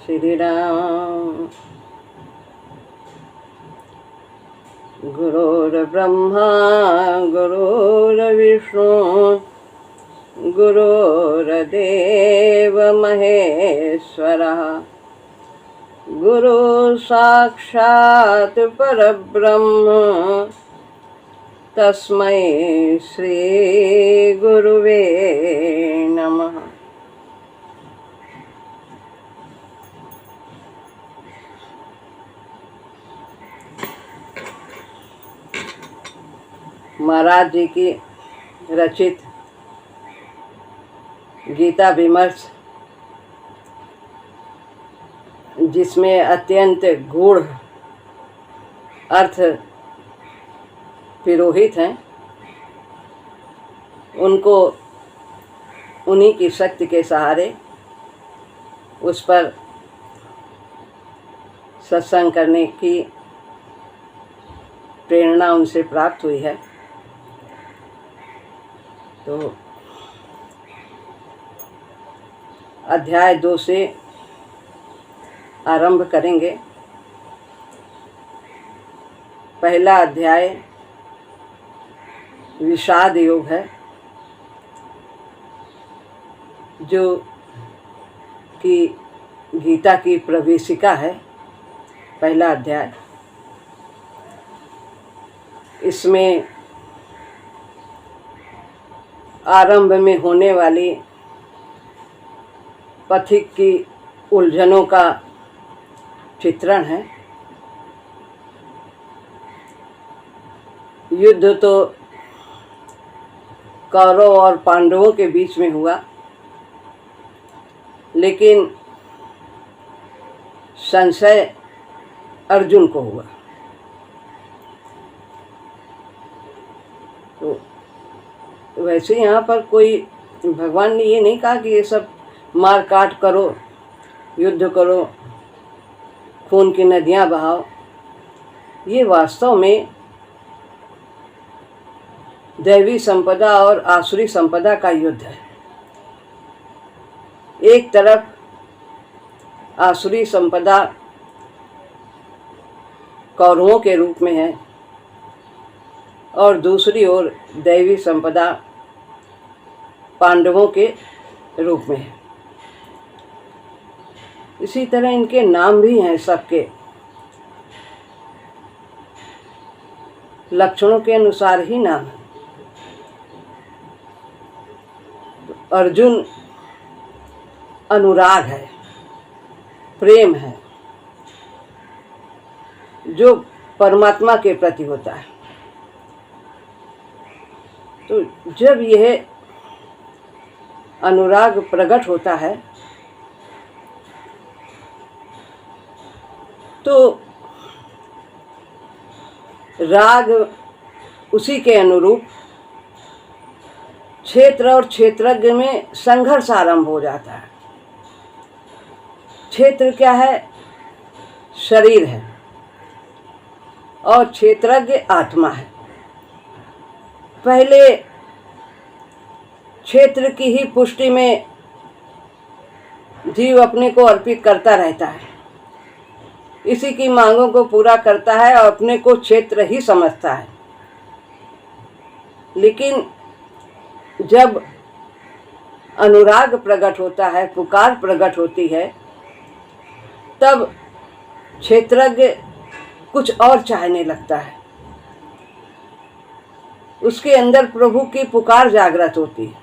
श्री राम। गुरुर्ब्रह्मा गुरुर्विष्णु गुरुर्देव महेश्वरः गुरु साक्षात् परब्रह्म तस्मै श्री गुरुवे नमः। महाराज जी की रचित गीता विमर्श, जिसमें अत्यंत गूढ़ अर्थ पिरोहित हैं, उनको उन्हीं की शक्ति के सहारे उस पर सत्संग करने की प्रेरणा उनसे प्राप्त हुई है। तो अध्याय 2 से आरंभ करेंगे। पहला अध्याय विषाद योग है, जो कि गीता की प्रवेशिका है। पहला अध्याय, इसमें आरंभ में होने वाली पथिक की उलझनों का चित्रण है। युद्ध तो कौरव और पांडवों के बीच में हुआ, लेकिन संशय अर्जुन को हुआ। तो वैसे यहाँ पर कोई, भगवान ने ये नहीं कहा कि ये सब मार काट करो, युद्ध करो, खून की नदियाँ बहाओ। ये वास्तव में दैवी संपदा और आसुरी संपदा का युद्ध है। एक तरफ आसुरी संपदा कौरवों के रूप में है और दूसरी ओर दैवी संपदा पांडवों के रूप में है। इसी तरह इनके नाम भी हैं, सबके लक्षणों के अनुसार ही नाम है। अर्जुन अनुराग है, प्रेम है, जो परमात्मा के प्रति होता है। तो जब यह अनुराग प्रकट होता है तो राग उसी के अनुरूप क्षेत्र और क्षेत्रज्ञ में संघर्ष आरंभ हो जाता है। क्षेत्र क्या है? शरीर है, और क्षेत्रज्ञ आत्मा है। पहले क्षेत्र की ही पुष्टि में जीव अपने को अर्पित करता रहता है, इसी की मांगों को पूरा करता है और अपने को क्षेत्र ही समझता है। लेकिन जब अनुराग प्रकट होता है, पुकार प्रकट होती है, तब क्षेत्रज्ञ कुछ और चाहने लगता है। उसके अंदर प्रभु की पुकार जागृत होती है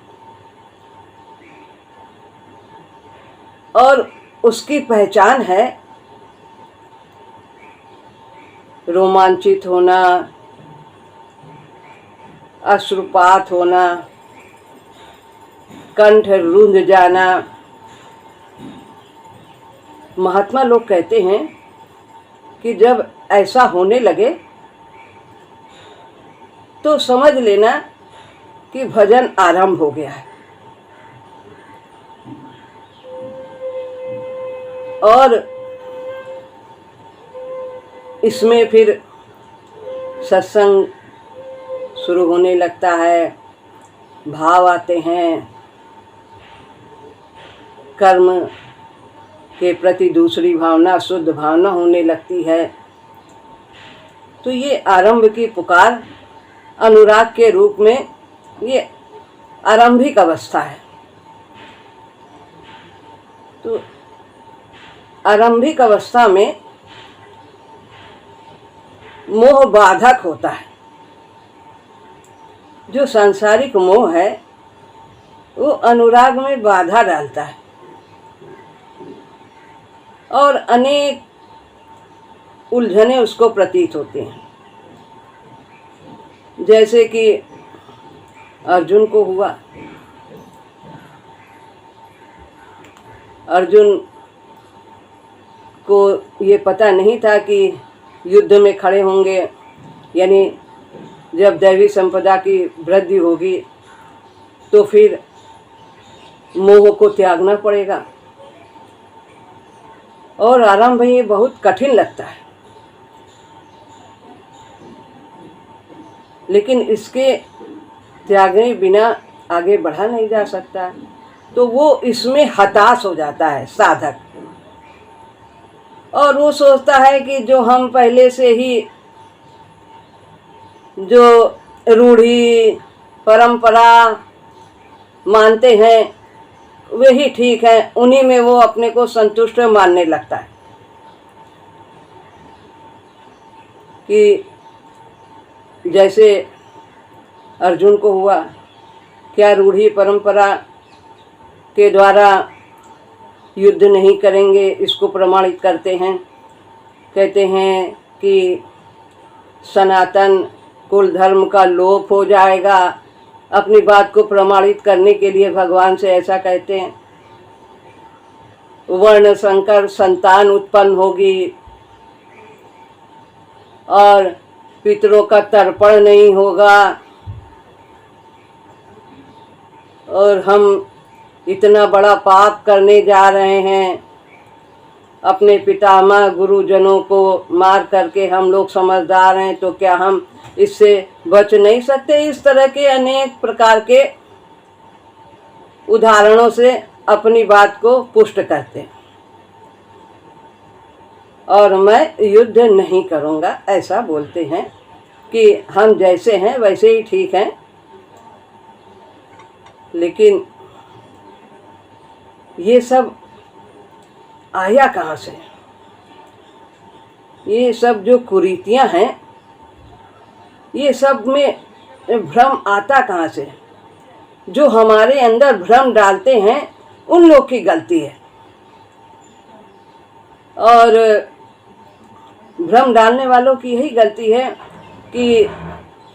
और उसकी पहचान है रोमांचित होना, अश्रुपात होना, कंठ रुंध जाना। महात्मा लोग कहते हैं कि जब ऐसा होने लगे तो समझ लेना कि भजन आरंभ हो गया है। और इसमें फिर सत्संग शुरू होने लगता है, भाव आते हैं, कर्म के प्रति दूसरी भावना, शुद्ध भावना होने लगती है। तो ये आरंभ की पुकार अनुराग के रूप में ये आरंभिक अवस्था है। तो आरंभिक अवस्था में मोह बाधक होता है। जो सांसारिक मोह है वो अनुराग में बाधा डालता है और अनेक उलझने उसको प्रतीत होते हैं। जैसे कि अर्जुन को हुआ। अर्जुन को ये पता नहीं था कि युद्ध में खड़े होंगे, यानी जब दैवी संपदा की वृद्धि होगी तो फिर मोह को त्यागना पड़ेगा और आरंभ ये बहुत कठिन लगता है, लेकिन इसके त्यागने बिना आगे बढ़ा नहीं जा सकता। तो वो इसमें हताश हो जाता है साधक, और वो सोचता है कि जो हम पहले से ही जो रूढ़ी परंपरा मानते हैं वही ठीक है, उन्हीं में वो अपने को संतुष्ट मानने लगता है। कि जैसे अर्जुन को हुआ, क्या रूढ़ी परंपरा के द्वारा युद्ध नहीं करेंगे इसको प्रमाणित करते हैं। कहते हैं कि सनातन कुल धर्म का लोप हो जाएगा। अपनी बात को प्रमाणित करने के लिए भगवान से ऐसा कहते हैं। वर्ण संकर संतान उत्पन्न होगी और पितरों का तर्पण नहीं होगा और हम इतना बड़ा पाप करने जा रहे हैं। अपने पितामह गुरुजनों को मार करके हम लोग समझदार हैं, तो क्या हम इससे बच नहीं सकते। इस तरह के अनेक प्रकार के उदाहरणों से अपनी बात को पुष्ट करते हैं। और मैं युद्ध नहीं करूँगा ऐसा बोलते हैं कि हम जैसे हैं वैसे ही ठीक हैं। लेकिन ये सब आया कहाँ से? ये सब जो कुरीतियाँ हैं, ये सब में भ्रम आता कहाँ से? जो हमारे अंदर भ्रम डालते हैं उन लोग की गलती है। और भ्रम डालने वालों की यही गलती है कि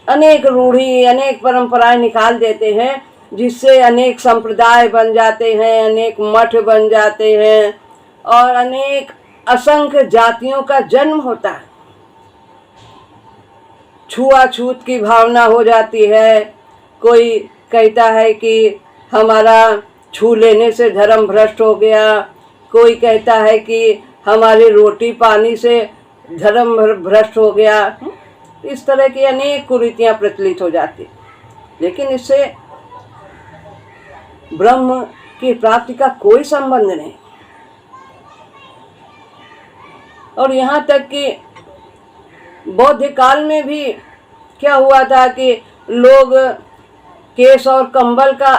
अनेक रूढ़ी अनेक परंपराएं निकाल देते हैं, जिससे अनेक संप्रदाय बन जाते हैं, अनेक मठ बन जाते हैं और अनेक असंख्य जातियों का जन्म होता है। छुआछूत की भावना हो जाती है। कोई कहता है कि हमारा छू लेने से धर्म भ्रष्ट हो गया, कोई कहता है कि हमारी रोटी पानी से धर्म भ्रष्ट हो गया। इस तरह की अनेक कुरीतियाँ प्रचलित हो जाती, लेकिन इससे ब्रह्म की प्राप्ति का कोई संबंध नहीं। और यहाँ तक कि बौद्ध काल में भी क्या हुआ था कि लोग केश और कंबल का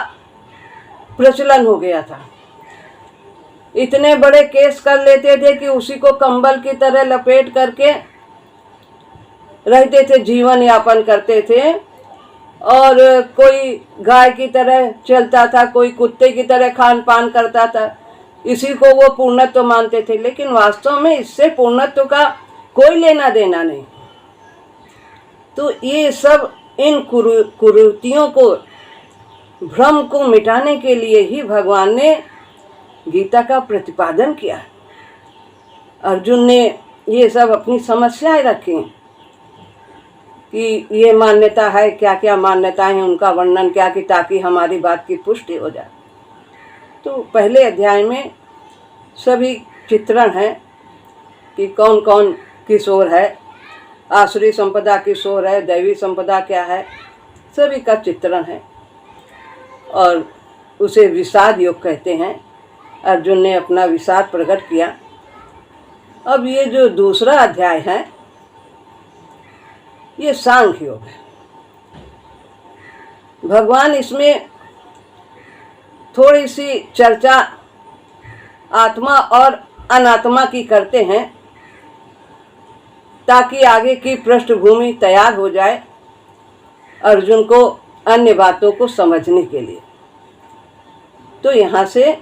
प्रचलन हो गया था। इतने बड़े केस कर लेते थे कि उसी को कंबल की तरह लपेट करके रहते थे, जीवन यापन करते थे। और कोई गाय की तरह चलता था, कोई कुत्ते की तरह खान पान करता था। इसी को वो पूर्णत्व मानते थे, लेकिन वास्तव में इससे पूर्णत्व का कोई लेना देना नहीं। तो ये सब इन कुरीतियों को, भ्रम को मिटाने के लिए ही भगवान ने गीता का प्रतिपादन किया। अर्जुन ने ये सब अपनी समस्याएं रखी कि ये मान्यता है, क्या क्या मान्यताएं हैं उनका वर्णन क्या, कि ताकि हमारी बात की पुष्टि हो जाए। तो पहले अध्याय में सभी चित्रण है कि कौन कौन किशोर है, आसुरी संपदा किशोर है, दैवी संपदा क्या है, सभी का चित्रण है। और उसे विषाद योग कहते हैं अर्जुन ने अपना विषाद प्रकट किया। अब ये जो दूसरा अध्याय है ये सांख्य योग है। भगवान इसमें थोड़ी सी चर्चा आत्मा और अनात्मा की करते हैं ताकि आगे की पृष्ठभूमि तैयार हो जाए अर्जुन को अन्य बातों को समझने के लिए। तो यहाँ से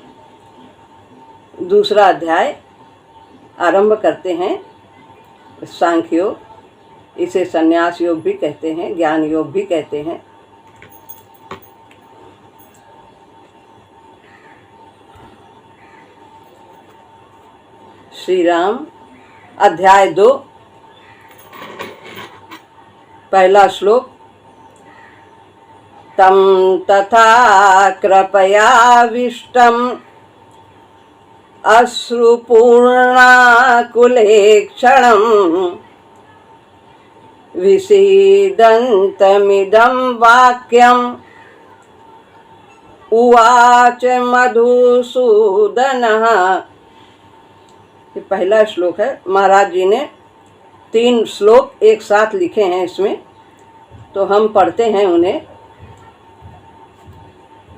दूसरा अध्याय आरंभ करते हैं। सांख्य योग, इसे संन्यास योग भी कहते हैं, ज्ञान योग भी कहते हैं। श्री राम अध्याय 2 पहला श्लोक। तम तथा कृपयाविष्टम अश्रुपूर्णाकुलेक्षणं विषीदन्तमिदं वाक्यम् उवाच मधुसूदनः। ये पहला श्लोक है। महाराज जी ने 3 श्लोक एक साथ लिखे हैं इसमें, तो हम पढ़ते हैं उन्हें।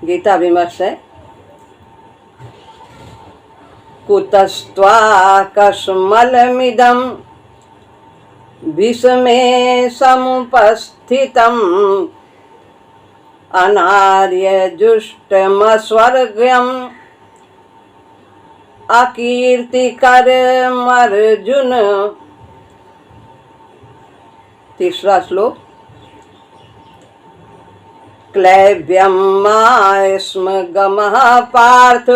गीता विमर्श है। कुतस्त्वाकस्मलमिदं विषमे समुपस्थितम् अनार्यजुष्टमस्वर्ग्यम् अकीर्तिकरमर्जुन। तीसरा श्लोक। क्लैव्यं मास्म गमः पार्थ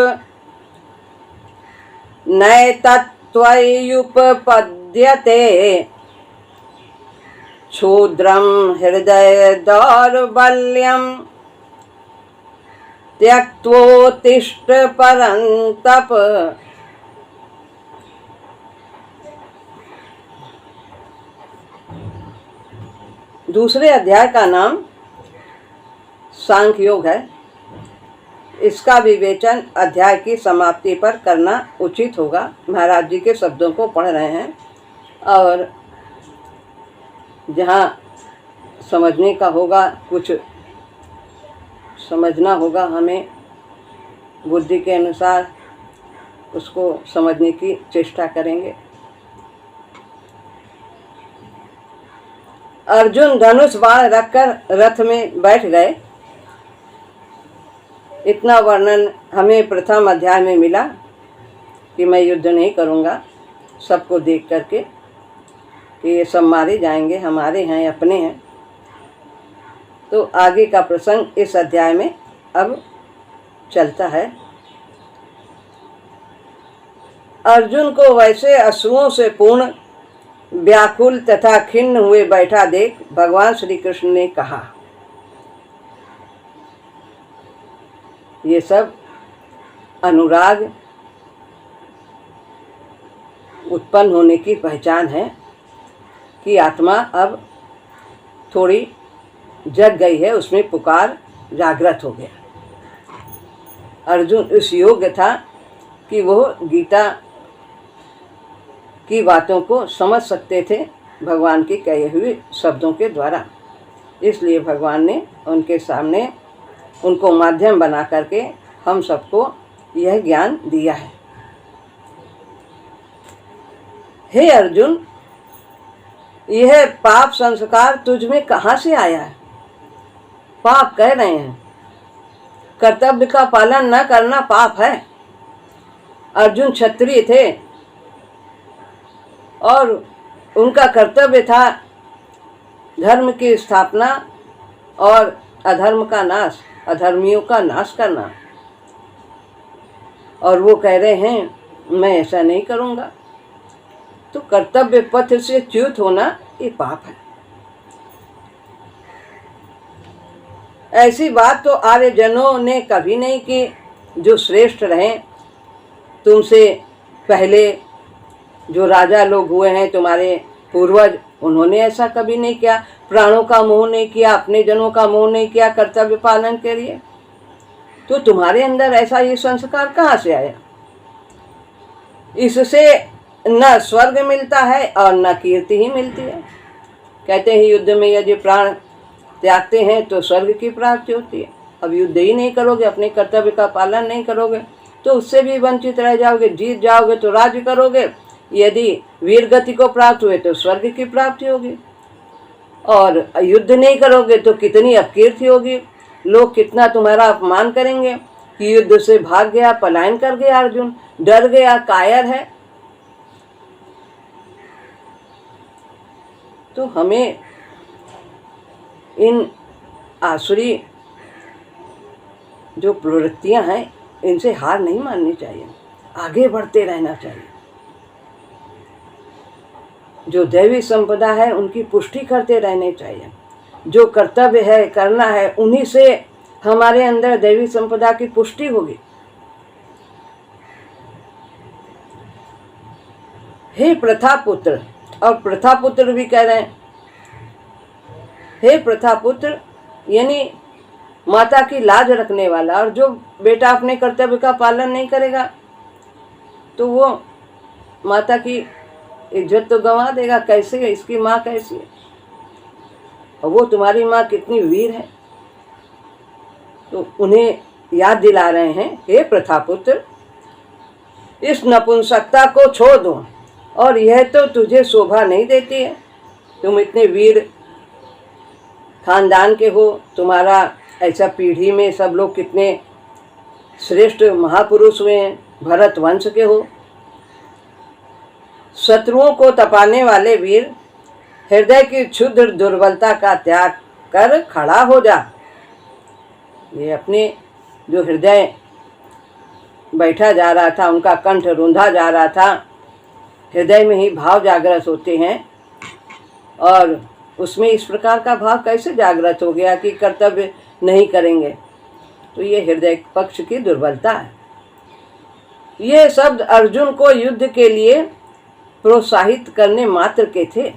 नैतत्त्वयुपपद्यते क्षुद्रं हृदय दौर्बल्यं त्यक्त्वोत्तिष्ठ परन्तप। दूसरे अध्याय का नाम सांख्य योग है। इसका विवेचन अध्याय की समाप्ति पर करना उचित होगा। महाराज जी के शब्दों को पढ़ रहे हैं और जहाँ समझने का होगा, कुछ समझना होगा, हमें बुद्धि के अनुसार उसको समझने की चेष्टा करेंगे। अर्जुन धनुष बाण रखकर रथ में बैठ गए। इतना वर्णन हमें प्रथम अध्याय में मिला कि मैं युद्ध नहीं करूँगा, सबको देख करके कि ये सब मारे जाएंगे, हमारे हैं, अपने हैं। तो आगे का प्रसंग इस अध्याय में अब चलता है। अर्जुन को वैसे अश्रुओं से पूर्ण, व्याकुल तथा खिन्न हुए बैठा देख भगवान श्री कृष्ण ने कहा, ये सब अनुराग उत्पन्न होने की पहचान है कि आत्मा अब थोड़ी जग गई है, उसमें पुकार जागृत हो गया। अर्जुन इस योग्य था कि वो गीता की बातों को समझ सकते थे भगवान के कहे हुए शब्दों के द्वारा। इसलिए भगवान ने उनके सामने उनको माध्यम बना करके हम सबको यह ज्ञान दिया है। हे अर्जुन, यह पाप संस्कार तुझ में कहाँ से आया है? पाप कह रहे हैं, कर्तव्य का पालन न करना पाप है। अर्जुन क्षत्रिय थे और उनका कर्तव्य था धर्म की स्थापना और अधर्म का नाश, अधर्मियों का नाश करना। और वो कह रहे हैं मैं ऐसा नहीं करूँगा। तो कर्तव्य पथ से च्युत होना ये पाप है। ऐसी बात तो आर्यजनों ने कभी नहीं की जो श्रेष्ठ रहें। तुमसे पहले जो राजा लोग हुए हैं, तुम्हारे पूर्वज, उन्होंने ऐसा कभी नहीं किया। प्राणों का मोह नहीं किया, अपने जनों का मोह नहीं किया कर्तव्य पालन के लिए। तो तुम्हारे अंदर ऐसा ये संस्कार कहाँ से आया? इससे न स्वर्ग मिलता है और न कीर्ति ही मिलती है। कहते हैं युद्ध में यदि प्राण त्यागते हैं तो स्वर्ग की प्राप्ति होती है। अब युद्ध ही नहीं करोगे, अपने कर्तव्य का पालन नहीं करोगे तो उससे भी वंचित रह जाओगे। जीत जाओगे तो राज्य करोगे, यदि वीर गति को प्राप्त हुए तो स्वर्ग की प्राप्ति होगी, और युद्ध नहीं करोगे तो कितनी अपकीर्ति होगी। लोग कितना तुम्हारा अपमान करेंगे कि युद्ध से भाग गया, पलायन कर गया अर्जुन, डर गया, कायर है। तो हमें इन आसुरी जो प्रवृत्तियां हैं इनसे हार नहीं माननी चाहिए, आगे बढ़ते रहना चाहिए। जो दैवी संपदा है उनकी पुष्टि करते रहने चाहिए। जो कर्तव्य है करना है उन्हीं से हमारे अंदर दैवी संपदा की पुष्टि होगी। हे प्रथा पुत्र, और प्रथा पुत्र भी कह रहे हैं, हे प्रथा पुत्र यानी माता की लाज रखने वाला। और जो बेटा अपने कर्तव्य का पालन नहीं करेगा तो वो माता की इज्जत तो गंवा देगा। कैसे है इसकी माँ, कैसी है, और वो तुम्हारी माँ कितनी वीर है। तो उन्हें याद दिला रहे हैं, हे प्रथा पुत्र, इस नपुंसकता को छोड़ दो, और यह तो तुझे शोभा नहीं देती है। तुम इतने वीर खानदान के हो, तुम्हारा ऐसा पीढ़ी में सब लोग कितने श्रेष्ठ महापुरुष हुए हैं, भरत वंश के हो। शत्रुओं को तपाने वाले वीर, हृदय की क्षुद्र दुर्बलता का त्याग कर खड़ा हो जा। ये अपने जो हृदय बैठा जा रहा था, उनका कंठ रूंधा जा रहा था, हृदय में ही भाव जागृत होते हैं, और उसमें इस प्रकार का भाव कैसे जागृत हो गया कि कर्तव्य नहीं करेंगे। तो ये हृदय पक्ष की दुर्बलता है। ये शब्द अर्जुन को युद्ध के लिए प्रोत्साहित करने मात्र के थे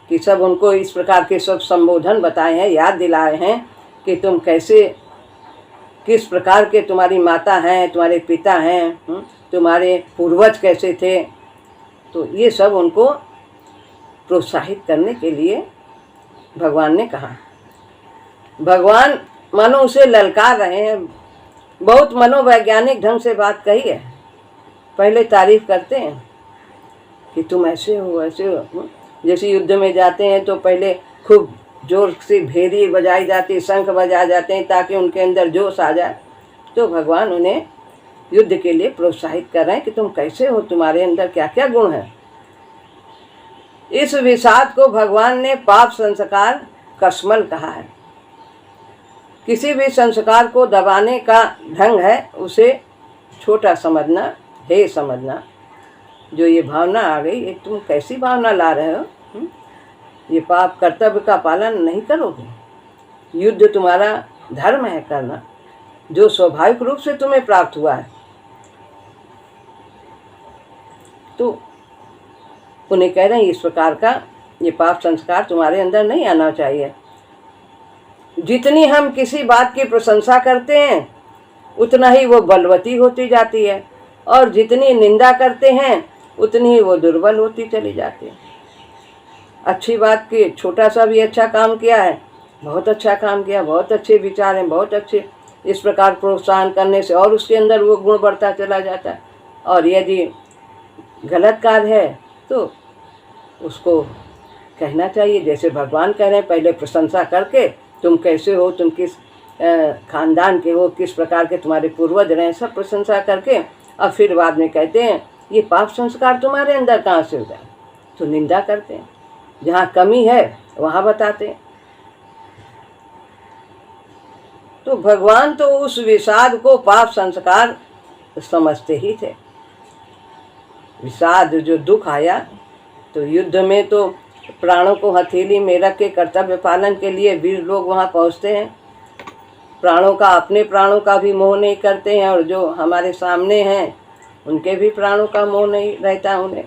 कि सब उनको इस प्रकार के सब संबोधन बताए हैं, याद दिलाए हैं कि तुम कैसे, किस प्रकार के तुम्हारी माता हैं, तुम्हारे पिता हैं, तुम्हारे पूर्वज कैसे थे। तो ये सब उनको प्रोत्साहित करने के लिए भगवान ने कहा। भगवान मानो उसे ललकार रहे हैं, बहुत मनोवैज्ञानिक ढंग से बात कही है। पहले तारीफ करते हैं कि तुम ऐसे हो, ऐसे हो। जैसे युद्ध में जाते हैं तो पहले खूब जोर से भेरी बजाई जाती, शंख बजाए जाते हैं ताकि उनके अंदर जोश आ जाए। तो भगवान उन्हें युद्ध के लिए प्रोत्साहित कर रहे हैं कि तुम कैसे हो, तुम्हारे अंदर क्या क्या गुण है। इस विषाद को भगवान ने पाप संस्कार कश्मल कहा है। किसी भी संस्कार को दबाने का ढंग है उसे छोटा समझना, हे समझना। जो ये भावना आ गई, ये तुम कैसी भावना ला रहे हो, ये पाप, कर्तव्य का पालन नहीं करोगे। युद्ध तुम्हारा धर्म है करना, जो स्वाभाविक रूप से तुम्हें प्राप्त हुआ है। तो उन्हें कह रहे हैं इस प्रकार का ये पाप संस्कार तुम्हारे अंदर नहीं आना चाहिए। जितनी हम किसी बात की प्रशंसा करते हैं उतना ही वो बलवती होती जाती है, और जितनी निंदा करते हैं उतनी ही वो दुर्बल होती चली जाती है। अच्छी बात की, छोटा सा भी अच्छा काम किया है, बहुत अच्छा काम किया, बहुत अच्छे विचार हैं, बहुत अच्छे, इस प्रकार प्रोत्साहन करने से और उसके अंदर वो गुण बढ़ता चला जाता है। और यदि गलत कार्य है तो उसको कहना चाहिए, जैसे भगवान कह रहे हैं, पहले प्रशंसा करके तुम कैसे हो, तुम किस खानदान के हो, किस प्रकार के तुम्हारे पूर्वज रहे, सब प्रशंसा करके, और फिर बाद में कहते हैं ये पाप संस्कार तुम्हारे अंदर कहाँ से हो जाए। तो निंदा करते हैं, जहाँ कमी है वहाँ बताते हैं। तो भगवान तो उस विषाद को पाप संस्कार समझते ही थे। विषाद जो दुख आया, तो युद्ध में तो प्राणों को हथेली में रख के कर्तव्य पालन के लिए वीर लोग वहाँ पहुँचते हैं। प्राणों का, अपने प्राणों का भी मोह नहीं करते हैं, और जो हमारे सामने हैं उनके भी प्राणों का मोह नहीं रहता, उन्हें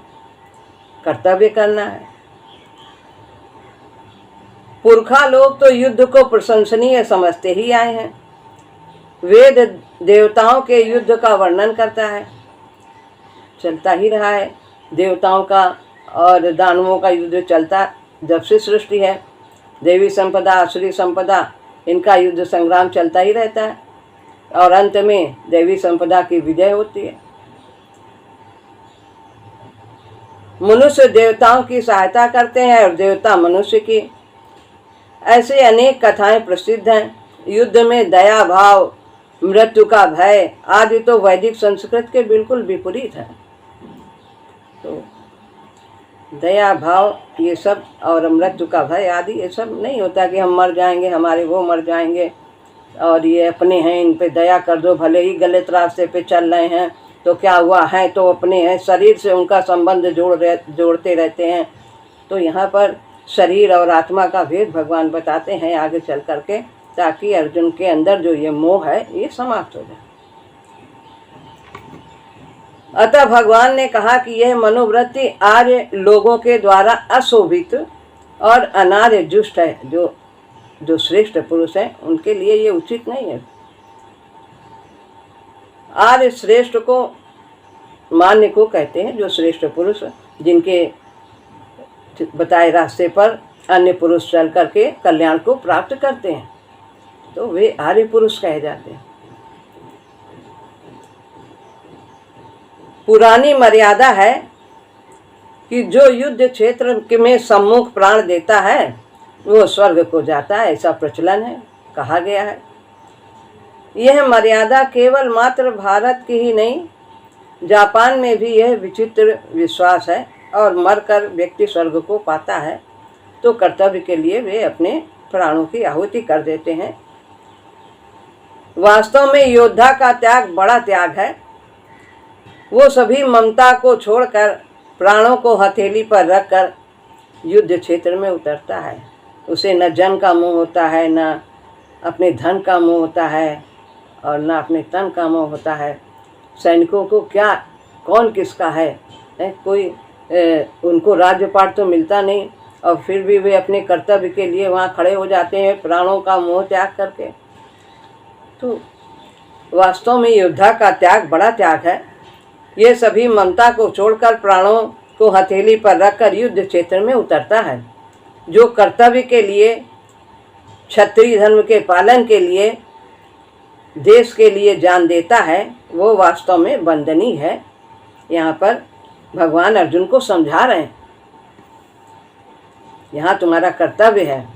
कर्तव्य करना है। पुरखा लोग तो युद्ध को प्रशंसनीय समझते ही आए हैं। वेद देवताओं के युद्ध का वर्णन करता है। चलता ही रहा है। देवताओं का और दानवों का युद्ध चलता जब से सृष्टि है। देवी संपदा, असुरी संपदा, इनका युद्ध संग्राम चलता ही रहता है और अंत में देवी संपदा की विजय होती है। मनुष्य देवताओं की सहायता करते हैं और देवता मनुष्य की। ऐसे अनेक कथाएं प्रसिद्ध हैं। युद्ध में दया भाव, मृत्यु का भय आदि तो वैदिक संस्कृत के बिल्कुल विपरीत है। तो दया भाव ये सब और मृत्यु का भय आदि ये सब नहीं होता कि हम मर जाएंगे, हमारे वो मर जाएंगे और ये अपने हैं, इन पे दया कर दो, भले ही गलत रास्ते पे चल रहे हैं तो क्या हुआ है, तो अपने हैं, शरीर से उनका संबंध जोड़ते रहते हैं। तो यहाँ पर शरीर और आत्मा का भेद भगवान बताते हैं आगे चल करके, ताकि अर्जुन के अंदर जो ये मोह है ये समाप्त हो जाए। अतः भगवान ने कहा कि यह मनोवृत्ति आर्य लोगों के द्वारा अशोभित और अनार्य जुष्ट है। जो श्रेष्ठ पुरुष है उनके लिए ये उचित नहीं है। आर्य श्रेष्ठ को मान्य को कहते हैं, जो श्रेष्ठ पुरुष जिनके बताए रास्ते पर अन्य पुरुष चल करके कल्याण को प्राप्त करते हैं, तो वे आर्य पुरुष कहे जाते हैं। पुरानी मर्यादा है कि जो युद्ध क्षेत्र में सम्मुख प्राण देता है वो स्वर्ग को जाता है, ऐसा प्रचलन है, कहा गया है। यह मर्यादा केवल मात्र भारत की ही नहीं, जापान में भी यह विचित्र विश्वास है और मरकर व्यक्ति स्वर्ग को पाता है तो कर्तव्य के लिए वे अपने प्राणों की आहुति कर देते हैं। वास्तव में योद्धा का त्याग बड़ा त्याग है। वो सभी ममता को छोड़कर प्राणों को हथेली पर रखकर युद्ध क्षेत्र में उतरता है। उसे न जन का मोह होता है, न अपने धन का मोह होता है और न अपने तन का मोह होता है। सैनिकों को क्या कौन किसका है, कोई उनको राज्यपाट तो मिलता नहीं और फिर भी वे अपने कर्तव्य के लिए वहाँ खड़े हो जाते हैं प्राणों का मोह त्याग करके। तो वास्तव में योद्धा का त्याग बड़ा त्याग है। ये सभी ममता को छोड़कर प्राणों को हथेली पर रखकर युद्ध क्षेत्र में उतरता है। जो कर्तव्य के लिए, क्षत्रिय धर्म के पालन के लिए, देश के लिए जान देता है वो वास्तव में वंदनीय है। यहाँ पर भगवान अर्जुन को समझा रहे हैं, यहाँ तुम्हारा कर्तव्य है,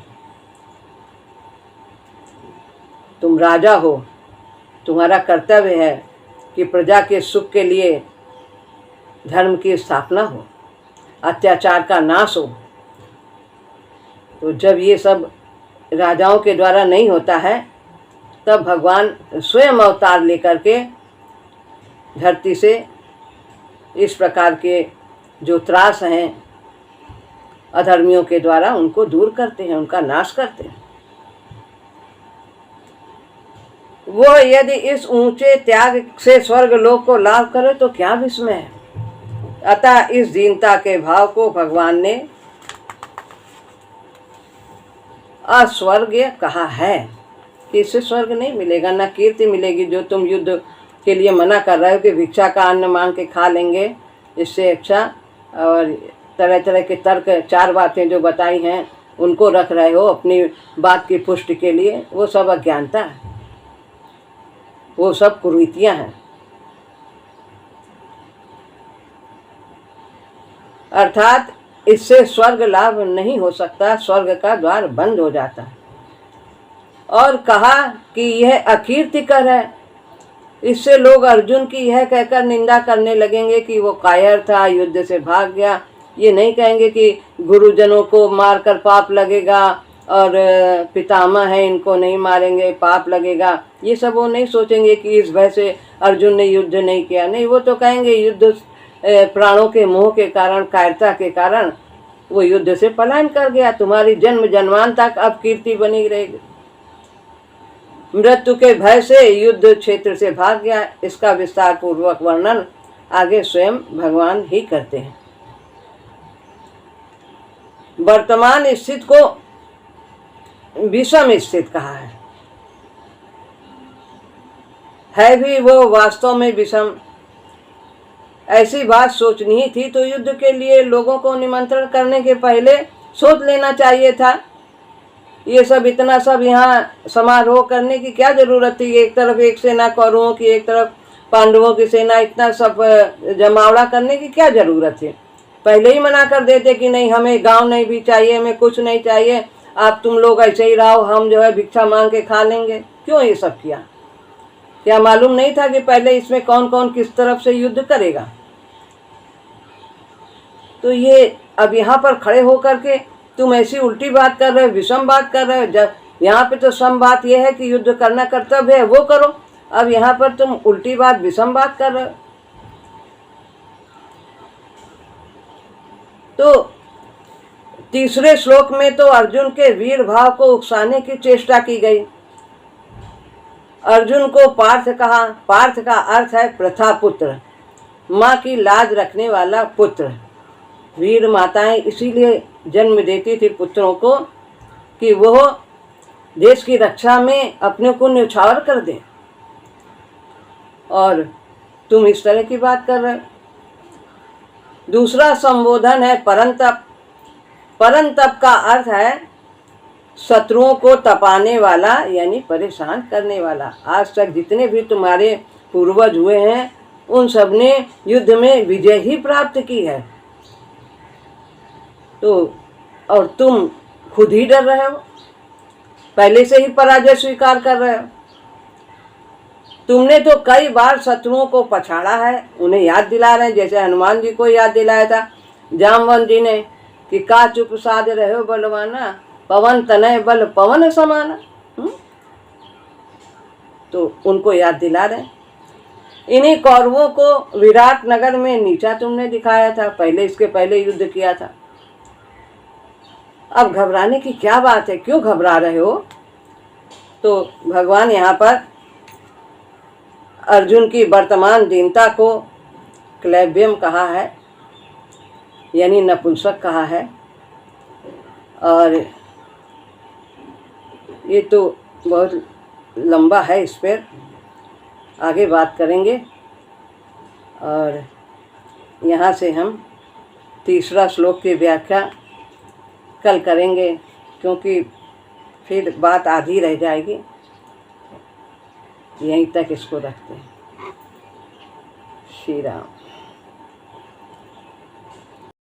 तुम राजा हो, तुम्हारा कर्तव्य है कि प्रजा के सुख के लिए धर्म की स्थापना हो, अत्याचार का नाश हो। तो जब ये सब राजाओं के द्वारा नहीं होता है तब भगवान स्वयं अवतार लेकर के धरती से इस प्रकार के जो त्रास हैं अधर्मियों के द्वारा उनको दूर करते हैं, उनका नाश करते हैं। वो यदि इस ऊंचे त्याग से स्वर्ग लोक को लाभ करे तो क्या विस्मय है। अतः इस दीनता के भाव को भगवान ने अस्वर्गीय कहा है कि इससे स्वर्ग नहीं मिलेगा, न कीर्ति मिलेगी। जो तुम युद्ध के लिए मना कर रहे हो कि भिक्षा का अन्न मांग के खा लेंगे, इससे अच्छा, और तरह तरह के तर्क, 4 बातें जो बताई हैं उनको रख रहे हो अपनी बात की पुष्टि के लिए, वो सब अज्ञानता है, वो सब कुरीतियाँ हैं। अर्थात इससे स्वर्ग लाभ नहीं हो सकता, स्वर्ग का द्वार बंद हो जाता है। और कहा कि यह अकीर्तिकर है। इससे लोग अर्जुन की यह कहकर निंदा करने लगेंगे कि वो कायर था, युद्ध से भाग गया। ये नहीं कहेंगे कि गुरुजनों को मारकर पाप लगेगा और पितामह है इनको नहीं मारेंगे पाप लगेगा। ये सब वो नहीं सोचेंगे कि इस भय से अर्जुन ने युद्ध नहीं किया। नहीं, वो तो कहेंगे युद्ध प्राणों के मोह के कारण, कायरता के कारण वो युद्ध से पलायन कर गया, तुम्हारी जन्म जन्मान तक अब कीर्ति बनी रहेगी। मृत्यु के भय से युद्ध क्षेत्र से भाग गया। इसका विस्तार पूर्वक वर्णन आगे स्वयं भगवान ही करते हैं। वर्तमान स्थिति को विषम स्थिति कहा है भी वो वास्तव में विषम। ऐसी बात सोचनी ही थी तो युद्ध के लिए लोगों को निमंत्रण करने के पहले सोच लेना चाहिए था। ये सब इतना सब यहाँ समारोह करने की क्या जरूरत थी? एक तरफ एक सेना कौरवों की, एक तरफ पांडवों की सेना, इतना सब जमावड़ा करने की क्या जरूरत है? पहले ही मना कर देते कि नहीं, हमें गांव नहीं भी चाहिए, हमें कुछ नहीं चाहिए, आप तुम लोग ऐसे ही रहो, हम जो है भिक्षा मांग के खा लेंगे। क्यों ये सब किया? क्या मालूम नहीं था कि पहले इसमें कौन कौन किस तरफ से युद्ध करेगा? तो ये अब यहाँ पर खड़े होकर के तुम ऐसी उल्टी बात कर रहे हो, विषम बात कर रहे हो। जब यहाँ पे तो सम बात यह है कि युद्ध करना कर्तव्य है, वो करो। अब यहाँ पर तुम उल्टी बात, विषम बात कर रहे हो। तो तीसरे श्लोक में तो अर्जुन के वीर भाव को उकसाने की चेष्टा की गई। अर्जुन को पार्थ कहा। पार्थ का अर्थ है प्रथा पुत्र, माँ की लाज रखने वाला पुत्र। वीर माताएं इसीलिए जन्म देती थी पुत्रों को कि वह देश की रक्षा में अपने को न्यौछावर कर दें, और तुम इस तरह की बात कर रहे हो। दूसरा संबोधन है परंतप। परंतप का अर्थ है शत्रुओं को तपाने वाला, यानी परेशान करने वाला। आज तक जितने भी तुम्हारे पूर्वज हुए हैं उन सब ने युद्ध में विजय ही प्राप्त की है। तो और तुम खुद ही डर रहे हो, पहले से ही पराजय स्वीकार कर रहे हो। तुमने तो कई बार शत्रुओं को पछाड़ा है, उन्हें याद दिला रहे हैं, जैसे हनुमान जी को याद दिलाया था जामवंत जी ने कि का चुप साध रहे हो बलवाना, पवन तनय बल पवन समाना। तो उनको याद दिला रहे। इन्हीं कौरवों को विराट नगर में नीचा तुमने दिखाया था, पहले इसके पहले युद्ध किया था। अब घबराने की क्या बात है? क्यों घबरा रहे हो? तो भगवान यहाँ पर अर्जुन की वर्तमान दीनता को क्लैब्यम कहा है, यानी नपुंसक कहा है। और ये तो बहुत लंबा है, इस पर आगे बात करेंगे। और यहाँ से हम तीसरा श्लोक की व्याख्या कल करेंगे, क्योंकि फिर बात आधी रह जाएगी। यहीं तक इसको रखते हैं। श्री राम।